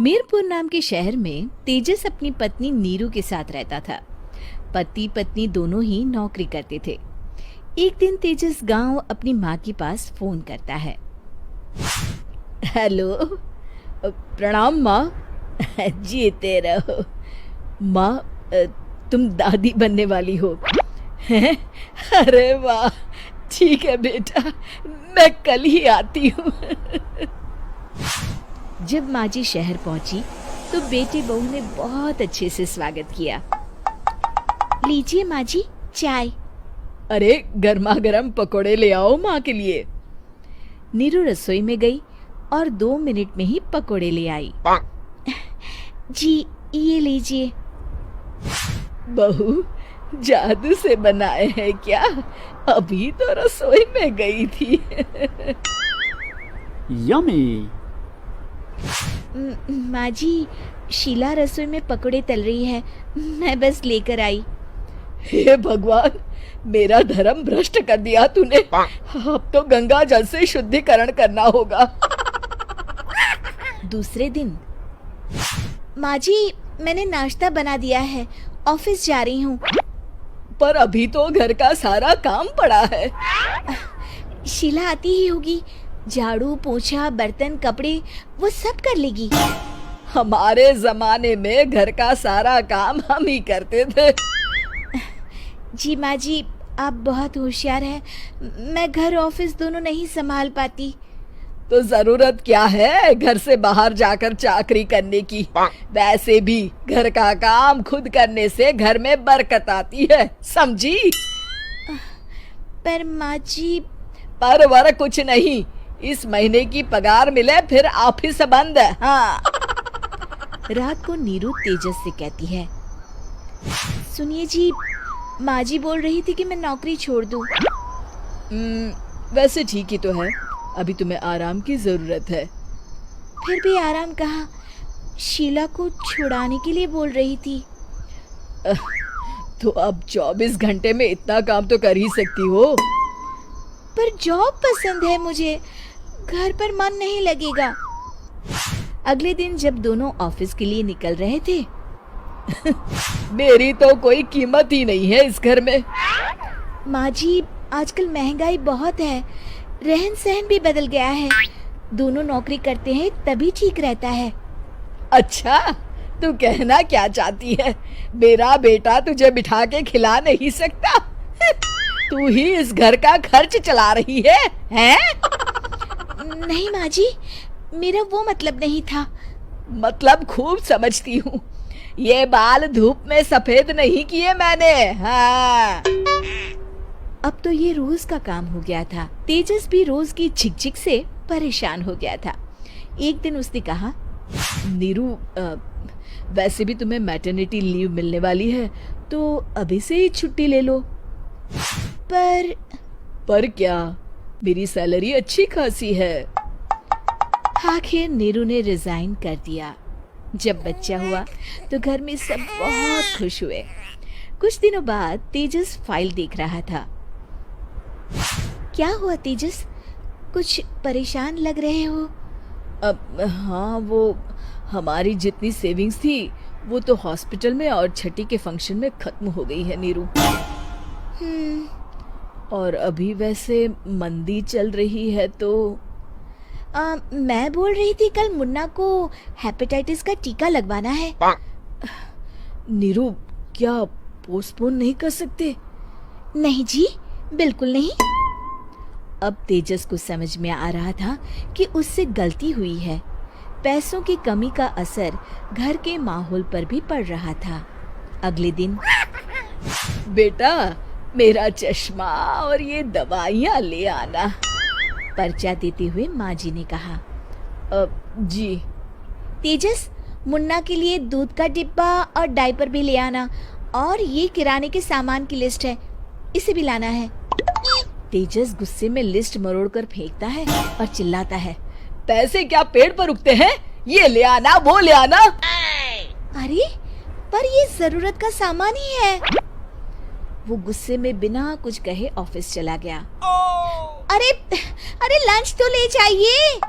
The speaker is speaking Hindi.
मीरपुर नाम के शहर में तेजस अपनी पत्नी नीरू के साथ रहता था। पति पत्नी दोनों ही नौकरी करते थे। एक दिन तेजस गांव अपनी माँ के पास फोन करता है। हेलो, प्रणाम माँ। जीते रहो माँ, तुम दादी बनने वाली हो हैं? अरे वाह, ठीक है बेटा, मैं कल ही आती हूँ। जब माँ जी शहर पहुंची तो बेटे बहू ने बहुत अच्छे से स्वागत किया। लीजिए माँ जी, चाय। अरे गर्मा गर्म पकोड़े ले आओ माँ के लिए। नीरू रसोई में गई और 2 मिनट में ही पकोड़े ले आई। जी ये लीजिए। बहू, जादू से बनाए हैं क्या? अभी तो रसोई में गई थी। यम्मी। माँ जी, शीला रसोई में पकोड़े तल रही है, मैं बस लेकर आई। हे भगवान, मेरा धर्म भ्रष्ट कर दिया तूने। अब तो गंगा जल से शुद्धिकरण करना होगा। दूसरे दिन, माँ जी मैंने नाश्ता बना दिया है, ऑफिस जा रही हूँ। पर अभी तो घर का सारा काम पड़ा है। शीला आती ही होगी, झाड़ू पोछा बर्तन कपड़े वो सब कर लेगी। हमारे जमाने में घर का सारा काम हम ही करते थे। जी माँ जी, आप बहुत होशियार हैं, मैं घर ऑफिस दोनों नहीं संभाल पाती। तो जरूरत क्या है घर से बाहर जाकर चाकरी करने की? वैसे भी घर का काम खुद करने से घर में बरकत आती है, समझी? पर माँ जी। पर वर कुछ नहीं, इस महीने की पगार मिले फिर ऑफिस बंद। हाँ। रात को नीरू तेजस से कहती है, सुनिए जी, माँ जी बोल रही थी कि मैं नौकरी छोड़ दूं। वैसे ठीक ही तो है, अभी तुम्हें आराम की जरूरत है। फिर भी आराम कहाँ, शीला को छुड़ाने के लिए बोल रही थी। तो अब 24 घंटे में इतना काम तो कर ही सकती हो। पर जॉब पसंद है मुझे, घर पर मन नहीं लगेगा। अगले दिन जब दोनों ऑफिस के लिए निकल रहे थे, मेरी तो कोई कीमत ही नहीं है इस घर में। माँ जी, आजकल महंगाई बहुत है, रहन सहन भी बदल गया है, दोनों नौकरी करते हैं तभी ठीक रहता है। अच्छा, तू कहना क्या चाहती है? मेरा बेटा तुझे बिठा के खिला नहीं सकता? तू ही इस घर का खर्च चला रही है, हैं? नहीं माँ जी, मेरा वो मतलब नहीं था। मतलब खूब समझती हूँ, ये बाल धूप में सफेद नहीं किए मैंने। हाँ। अब तो ये रोज का काम हो गया था। तेजस भी रोज की झिकझिक से परेशान हो गया था। एक दिन उसने कहा, नीरू, वैसे भी तुम्हें मैटरनिटी लीव मिलने वाली है, तो अभी से ही छुट्टी ले लो। पर क्या, मेरी सैलरी अच्छी खासी है। आखिर नीरू ने रिजाइन कर दिया। जब बच्चा हुआ तो घर में सब बहुत खुश हुए। कुछ दिनों बाद तेजस फाइल देख रहा था। क्या हुआ तेजस, कुछ परेशान लग रहे हो? हाँ, वो हमारी जितनी सेविंग्स थी वो तो हॉस्पिटल में और छठी के फंक्शन में खत्म हो गई है नीरू। और अभी वैसे मंदी चल रही है तो मैं बोल रही थी कल मुन्ना को हेपेटाइटिस का टीका लगवाना है। नीरू, क्या पोस्टपोन नहीं कर सकते? नहीं जी, बिल्कुल नहीं। अब तेजस को समझ में आ रहा था कि उससे गलती हुई है। पैसों की कमी का असर घर के माहौल पर भी पड़ रहा था। अगले दिन, बेटा मेरा चश्मा और ये दवाइयाँ ले आना, पर्चा देते हुए माँ जी ने कहा। जी। तेजस, मुन्ना के लिए दूध का डिब्बा और डायपर भी ले आना, और ये किराने के सामान की लिस्ट है, इसे भी लाना है। तेजस गुस्से में लिस्ट मरोड़कर फेंकता है और चिल्लाता है, पैसे क्या पेड़ पर उगते हैं? ये ले आना, वो ले आना। अरे पर ये जरूरत का सामान ही है। वो गुस्से में बिना कुछ कहे ऑफिस चला गया। अरे लंच तो ले जाइए।